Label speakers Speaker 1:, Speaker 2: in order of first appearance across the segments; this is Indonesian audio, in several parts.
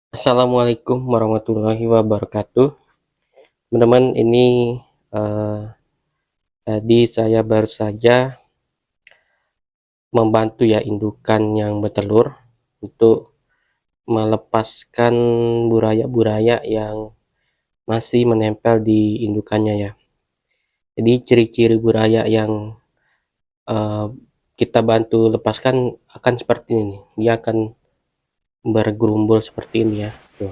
Speaker 1: Assalamualaikum warahmatullahi wabarakatuh. Teman-teman, ini eh, tadi saya baru saja membantu ya indukan yang bertelur untuk melepaskan buraya-buraya yang masih menempel di indukannya ya. Jadi ciri-ciri buraya yang eh, kita bantu lepaskan akan seperti ini. Dia akan bergerumbul seperti ini ya. Tuh,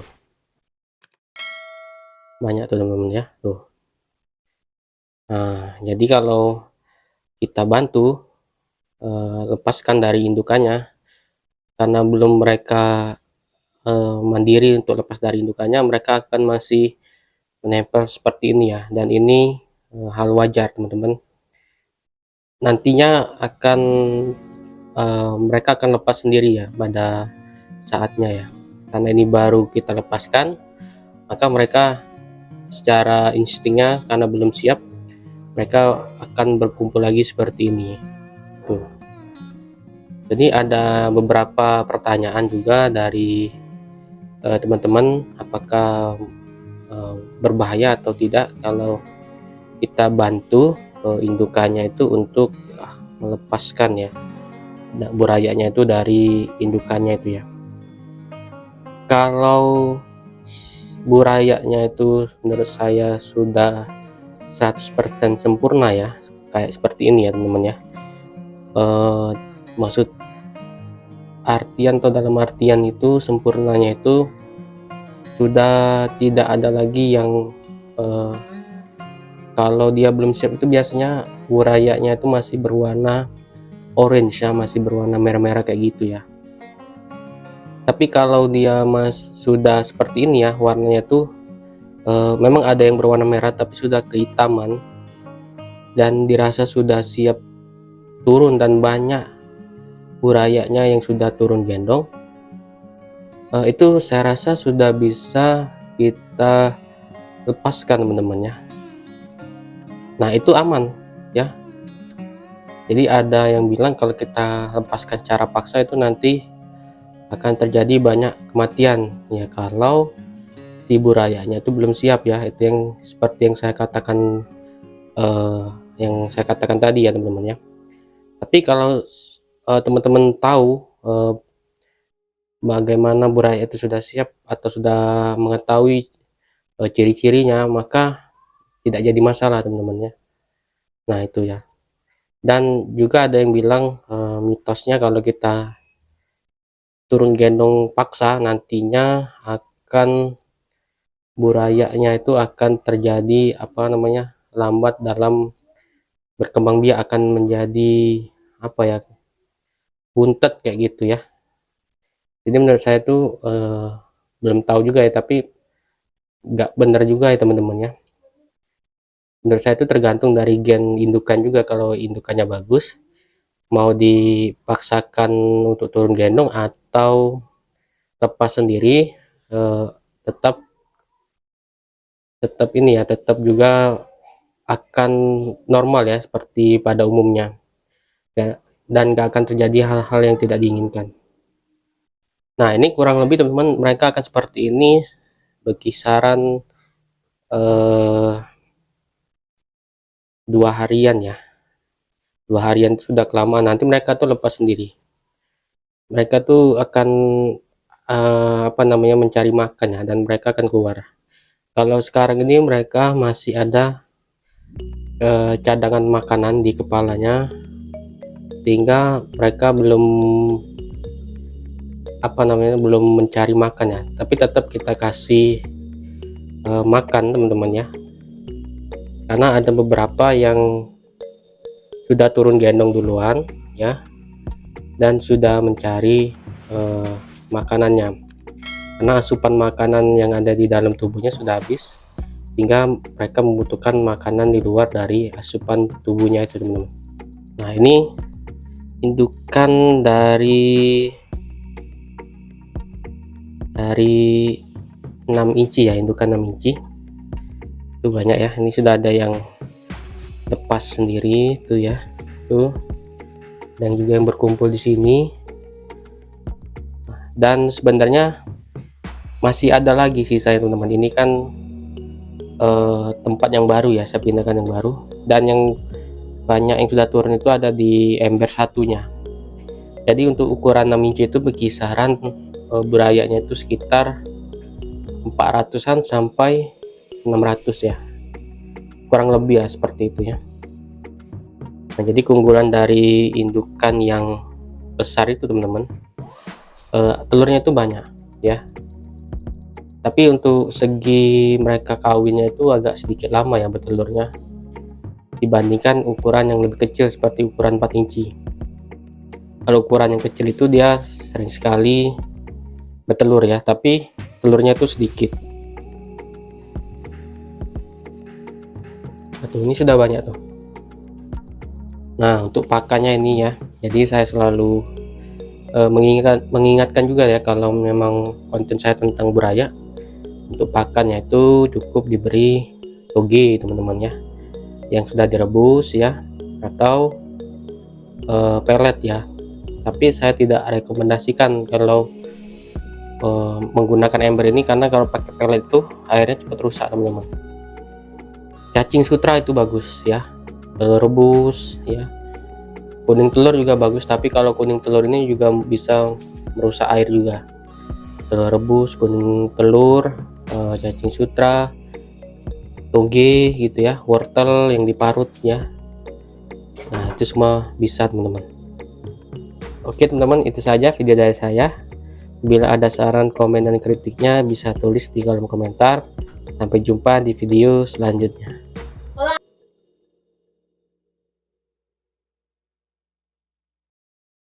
Speaker 1: banyak tuh teman-teman ya. Tuh. Nah, jadi kalau kita bantu lepaskan dari indukannya karena belum mereka mandiri untuk lepas dari indukannya, mereka akan masih menempel seperti ini ya, dan ini hal wajar teman-teman. Nantinya akan mereka akan lepas sendiri ya pada saatnya ya, karena ini baru kita lepaskan, maka mereka secara instingnya karena belum siap, mereka akan berkumpul lagi seperti ini tuh. Jadi ada beberapa pertanyaan juga dari teman-teman, apakah berbahaya atau tidak kalau kita bantu indukannya itu untuk melepaskan ya burayanya itu dari indukannya itu ya. Kalau burayanya itu menurut saya sudah 100% sempurna ya, kayak seperti ini ya teman-teman ya. Maksud artian atau dalam artian itu sempurnanya itu sudah tidak ada lagi yang kalau dia belum siap itu biasanya burayanya itu masih berwarna orange ya, masih berwarna merah-merah kayak gitu ya. Tapi kalau dia sudah seperti ini ya, warnanya tuh memang ada yang berwarna merah tapi sudah kehitaman dan dirasa sudah siap turun dan banyak burayanya yang sudah turun gendong, itu saya rasa sudah bisa kita lepaskan teman-teman ya. Nah itu aman ya. Jadi ada yang bilang kalau kita lepaskan secara paksa itu nanti akan terjadi banyak kematian ya kalau si burayanya itu belum siap ya. Itu yang seperti yang saya katakan tadi ya teman-teman ya. Tapi kalau teman-teman tahu bagaimana buraya itu sudah siap atau sudah mengetahui ciri-cirinya, maka tidak jadi masalah teman-teman ya. Nah itu ya. Dan juga ada yang bilang mitosnya kalau kita turun gendong paksa nantinya akan burayanya itu akan terjadi lambat dalam berkembang biak, akan menjadi buntet kayak gitu ya. Jadi menurut saya itu belum tahu juga ya, tapi nggak benar juga ya teman-teman ya. Menurut saya itu tergantung dari gen indukan juga. Kalau indukannya bagus, mau dipaksakan untuk turun gendong atau lepas sendiri, tetap tetap ini ya, tetap juga akan normal ya seperti pada umumnya ya, dan gak akan terjadi hal-hal yang tidak diinginkan. Nah ini kurang lebih teman-teman mereka akan seperti ini berkisaran 2 harian ya. 2 harian sudah kelamaan, nanti mereka tuh lepas sendiri. Mereka tuh akan mencari makan ya, dan mereka akan keluar. Kalau sekarang ini mereka masih ada cadangan makanan di kepalanya, sehingga mereka belum mencari makan ya, tapi tetap kita kasih makan teman-teman ya, karena ada beberapa yang sudah turun gendong duluan ya dan sudah mencari makanannya, karena asupan makanan yang ada di dalam tubuhnya sudah habis, sehingga mereka membutuhkan makanan di luar dari asupan tubuhnya itu teman-teman. Nah ini indukan dari 6 inci ya, indukan 6 inci itu banyak ya. Ini sudah ada yang lepas sendiri tuh ya, tuh, dan juga yang berkumpul di sini. Dan sebenarnya Masih ada lagi sisa ya teman-teman, ini kan tempat yang baru ya, saya pindahkan yang baru, dan yang banyak yang sudah turun itu ada di ember satunya. Jadi untuk ukuran 6 inci itu berkisaran berayanya itu sekitar 400-an sampai 600 ya, kurang lebih ya seperti itu ya. Nah, jadi keunggulan dari indukan yang besar itu teman-teman, telurnya itu banyak ya, tapi untuk segi mereka kawinnya itu agak sedikit lama ya bertelurnya dibandingkan ukuran yang lebih kecil seperti ukuran 4 inci. Kalau ukuran yang kecil itu dia sering sekali bertelur ya, tapi telurnya itu sedikit. Tuh, ini sudah banyak tuh. Nah, untuk pakannya ini ya, jadi saya selalu mengingatkan juga ya, kalau memang konten saya tentang buraya, untuk pakannya itu cukup diberi toge teman-teman ya, yang sudah direbus ya, atau pelet ya. Tapi saya tidak rekomendasikan kalau menggunakan ember ini, karena kalau pakai pelet itu airnya cepat rusak teman-teman. Cacing sutra itu bagus ya, rebus ya. Kuning telur juga bagus, tapi kalau kuning telur ini juga bisa merusak air juga. Telur rebus, kuning telur, cacing sutra, toge gitu ya, wortel yang diparut ya. Nah, itu semua bisa teman-teman. Oke teman-teman, itu saja video dari saya. Bila ada saran, komen, dan kritiknya bisa tulis di kolom komentar. Sampai jumpa di video selanjutnya.